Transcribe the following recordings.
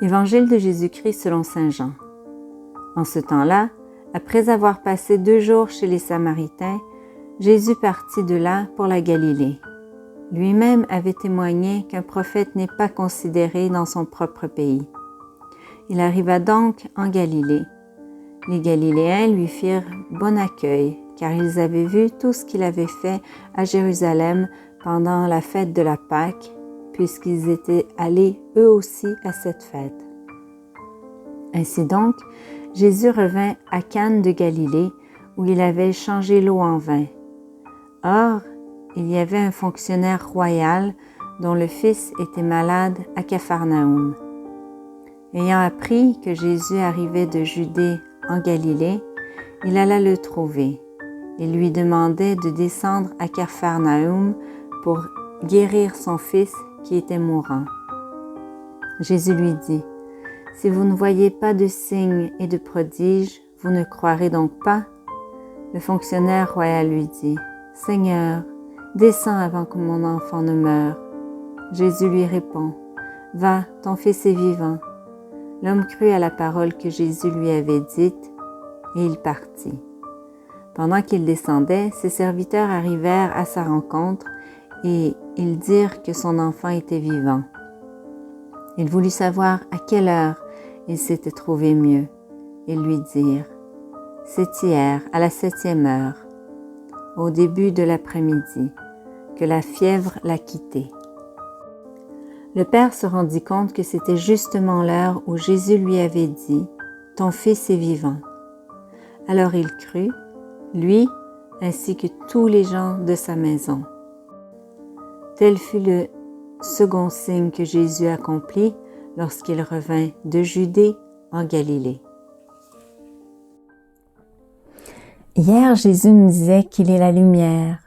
Évangile de Jésus-Christ selon saint Jean. En ce temps-là, après avoir passé 2 jours chez les Samaritains, Jésus partit de là pour la Galilée. Lui-même avait témoigné qu'un prophète n'est pas considéré dans son propre pays. Il arriva donc en Galilée. Les Galiléens lui firent bon accueil, car ils avaient vu tout ce qu'il avait fait à Jérusalem pendant la fête de la Pâque, puisqu'ils étaient allés eux aussi à cette fête. Ainsi donc, Jésus revint à Cane de Galilée, où il avait changé l'eau en vin. Or, il y avait un fonctionnaire royal dont le fils était malade à Capharnaüm. Ayant appris que Jésus arrivait de Judée en Galilée, il alla le trouver. Il lui demandait de descendre à Capharnaüm pour guérir son fils qui était mourant. Jésus lui dit, « Si vous ne voyez pas de signes et de prodiges, vous ne croirez donc pas? » Le fonctionnaire royal lui dit, « Seigneur, descends avant que mon enfant ne meure. » Jésus lui répond, « Va, ton fils est vivant. » L'homme crut à la parole que Jésus lui avait dite, et il partit. Pendant qu'il descendait, ses serviteurs arrivèrent à sa rencontre, et ils dirent que son enfant était vivant. Il voulut savoir à quelle heure il s'était trouvé mieux. Ils lui dirent, « C'est hier, à la 7e heure, au début de l'après-midi, que la fièvre l'a quitté. » Le père se rendit compte que c'était justement l'heure où Jésus lui avait dit, « Ton fils est vivant. » Alors il crut, lui ainsi que tous les gens de sa maison. Tel fut le second signe que Jésus accomplit lorsqu'il revint de Judée en Galilée. Hier, Jésus nous disait qu'il est la lumière.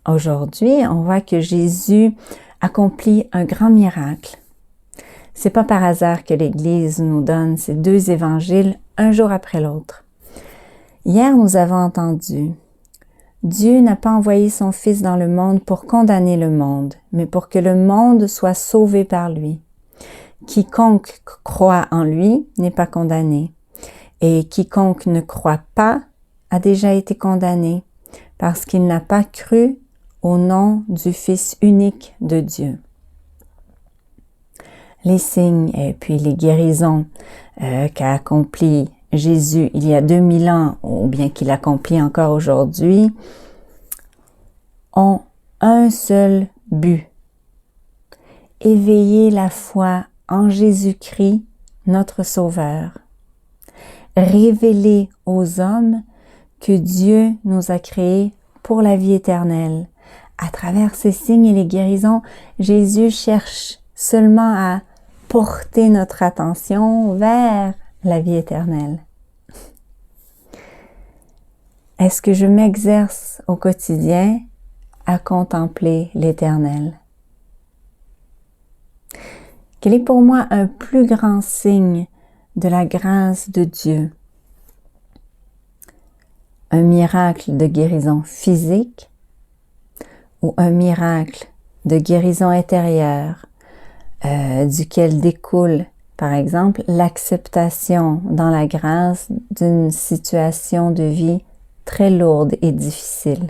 Aujourd'hui, on voit que Jésus accomplit un grand miracle. C'est pas par hasard que l'Église nous donne ces 2 évangiles un jour après l'autre. Hier, nous avons entendu Dieu n'a pas envoyé son Fils dans le monde pour condamner le monde, mais pour que le monde soit sauvé par lui. Quiconque croit en lui n'est pas condamné, et quiconque ne croit pas a déjà été condamné, parce qu'il n'a pas cru au nom du Fils unique de Dieu. Les signes et puis les guérisons qu'a accompli Jésus il y a 2000 ans, ou bien qu'il accomplit encore aujourd'hui, ont un seul but: éveiller la foi en Jésus-Christ, notre Sauveur. Révéler aux hommes que Dieu nous a créés pour la vie éternelle. À travers ces signes et les guérisons, Jésus cherche seulement à porter notre attention vers la vie éternelle. Est-ce que je m'exerce au quotidien à contempler l'Éternel? Quel est pour moi un plus grand signe de la grâce de Dieu? Un miracle de guérison physique ou un miracle de guérison intérieure duquel découle, par exemple, l'acceptation dans la grâce d'une situation de vie très lourde et difficile.